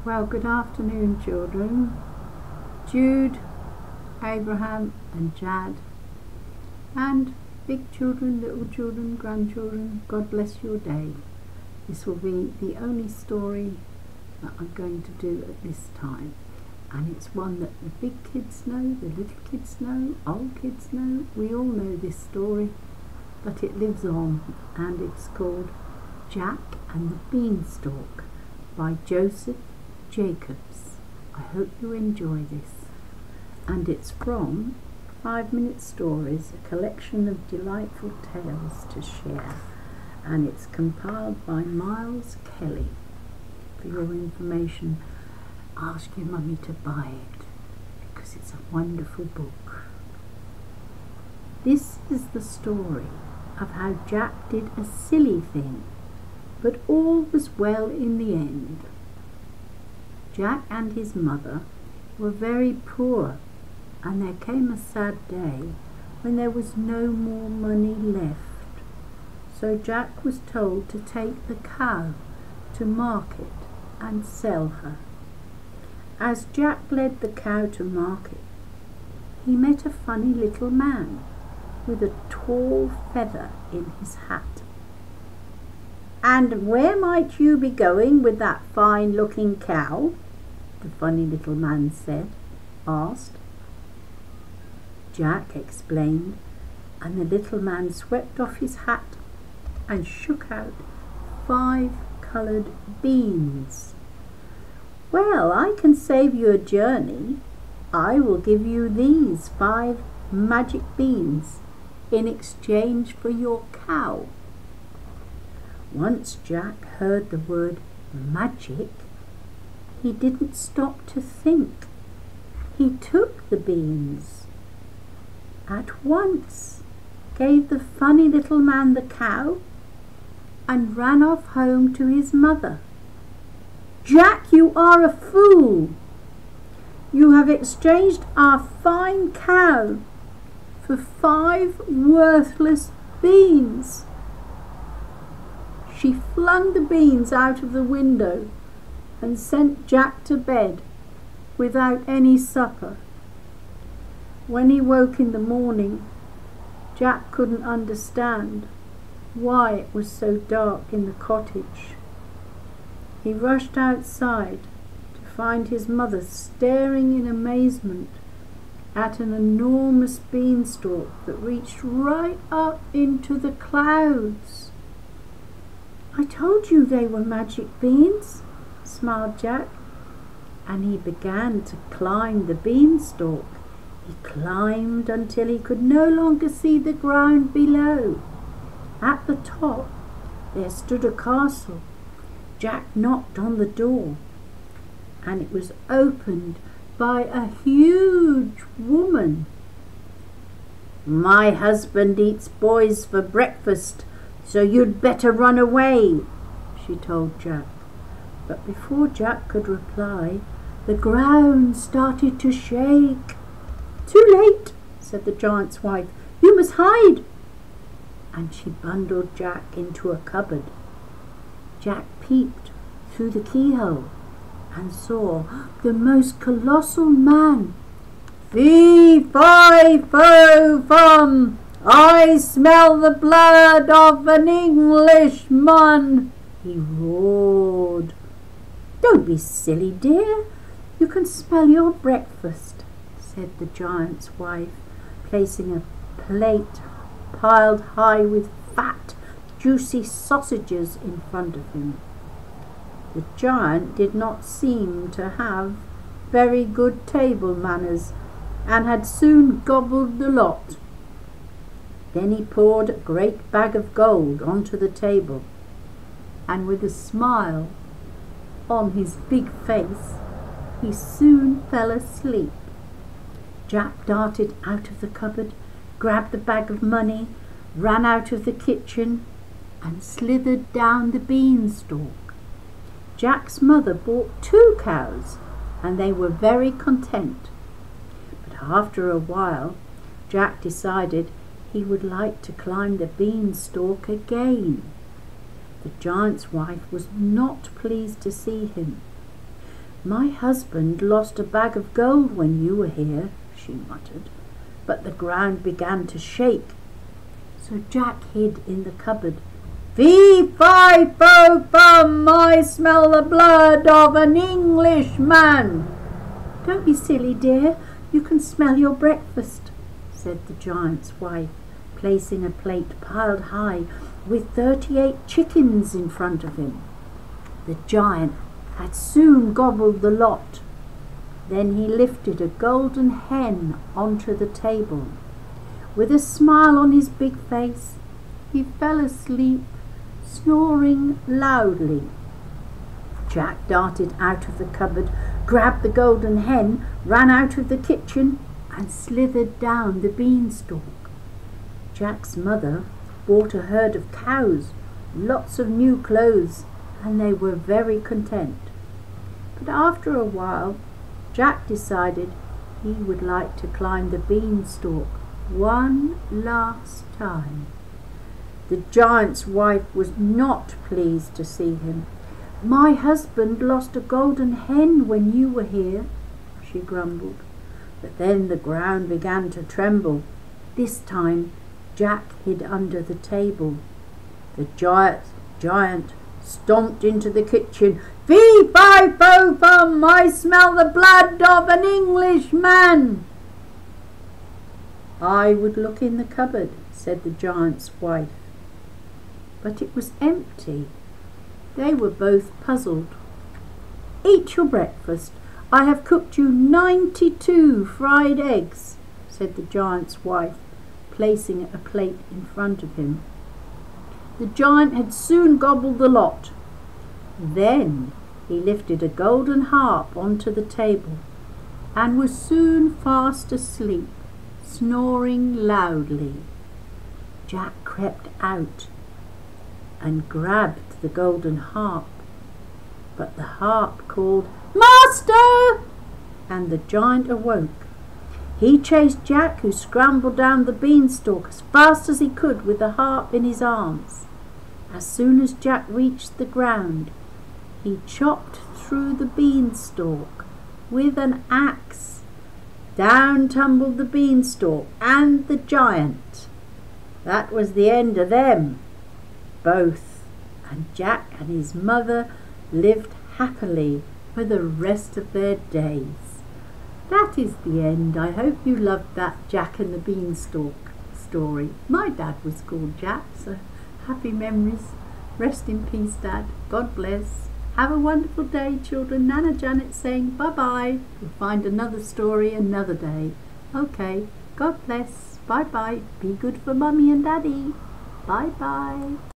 Well, good afternoon, children. Jude, Abraham and Jad, and big children, little children, grandchildren, God bless your day. This will be the only story that I'm going to do at this time, and it's one that the big kids know, the little kids know, old kids know. We all know this story, but it lives on, and it's called Jack and the Beanstalk by Joseph Jacobs. I hope you enjoy this, and it's from 5-Minute Stories, a collection of delightful tales to share, and it's compiled by Miles Kelly. For your information, ask your mummy to buy it because it's a wonderful book. This is the story of how Jack did a silly thing, but all was well in the end. Jack and his mother were very poor, and there came a sad day when there was no more money left. So Jack was told to take the cow to market and sell her. As Jack led the cow to market, he met a funny little man with a tall feather in his hat. "And where might you be going with that fine-looking cow?" the funny little man asked. Jack explained, and the little man swept off his hat and shook out 5 coloured beans. "Well, I can save you a journey. I will give you these 5 magic beans in exchange for your cow." Once Jack heard the word magic, he didn't stop to think. He took the beans, at once gave the funny little man the cow, and ran off home to his mother. "Jack, you are a fool! You have exchanged our fine cow for 5 worthless beans." She flung the beans out of the window and sent Jack to bed without any supper. When he woke in the morning, Jack couldn't understand why it was so dark in the cottage. He rushed outside to find his mother staring in amazement at an enormous beanstalk that reached right up into the clouds. "I told you they were magic beans," smiled Jack, and he began to climb the beanstalk. He climbed until he could no longer see the ground below. At the top there stood a castle. Jack knocked on the door, and it was opened by a huge woman. "My husband eats boys for breakfast, so you'd better run away," she told Jack. But before Jack could reply, the ground started to shake. "Too late," said the giant's wife. "You must hide." And she bundled Jack into a cupboard. Jack peeped through the keyhole and saw the most colossal man. "Fee, fi, fo, fum! I smell the blood of an Englishman!" he roared. "Don't be silly, dear. You can smell your breakfast," said the giant's wife, placing a plate piled high with fat, juicy sausages in front of him. The giant did not seem to have very good table manners, and had soon gobbled the lot. Then he poured a great bag of gold onto the table, and with a smile on his big face, he soon fell asleep. Jack darted out of the cupboard, grabbed the bag of money, ran out of the kitchen, and slithered down the beanstalk. Jack's mother bought 2 cows, and they were very content. But after a while, Jack decided he would like to climb the beanstalk again. The giant's wife was not pleased to see him. "My husband lost a bag of gold when you were here," she muttered, but the ground began to shake. So Jack hid in the cupboard. "Fee, fi, fo, fum, I smell the blood of an Englishman." "Don't be silly, dear. You can smell your breakfast," said the giant's wife, placing a plate piled high with 38 chickens in front of him. The giant had soon gobbled the lot. Then he lifted a golden hen onto the table. With a smile on his big face, he fell asleep, snoring loudly. Jack darted out of the cupboard, grabbed the golden hen, ran out of the kitchen, and slithered down the beanstalk. Jack's mother bought a herd of cows, lots of new clothes, and they were very content. But after a while, Jack decided he would like to climb the beanstalk one last time. The giant's wife was not pleased to see him. "My husband lost a golden hen when you were here," she grumbled. But then the ground began to tremble. This time Jack hid under the table. The giant stomped into the kitchen. "Fee, fi, fo, fum, I smell the blood of an Englishman." "I would look in the cupboard," said the giant's wife. But it was empty. They were both puzzled. "Eat your breakfast. I have cooked you 92 fried eggs," said the giant's wife, placing a plate in front of him. The giant had soon gobbled the lot. Then he lifted a golden harp onto the table and was soon fast asleep, snoring loudly. Jack crept out and grabbed the golden harp, but the harp called, "Master!" and the giant awoke. He chased Jack, who scrambled down the beanstalk as fast as he could with the harp in his arms. As soon as Jack reached the ground, he chopped through the beanstalk with an axe. Down tumbled the beanstalk and the giant. That was the end of them both, and Jack and his mother lived happily for the rest of their days. That is the end. I hope you loved that Jack and the Beanstalk story. My dad was called Jack, so happy memories. Rest in peace, Dad. God bless. Have a wonderful day, children. Nana Janet saying bye-bye. We'll find another story another day. Okay, God bless. Bye-bye. Be good for Mummy and Daddy. Bye-bye.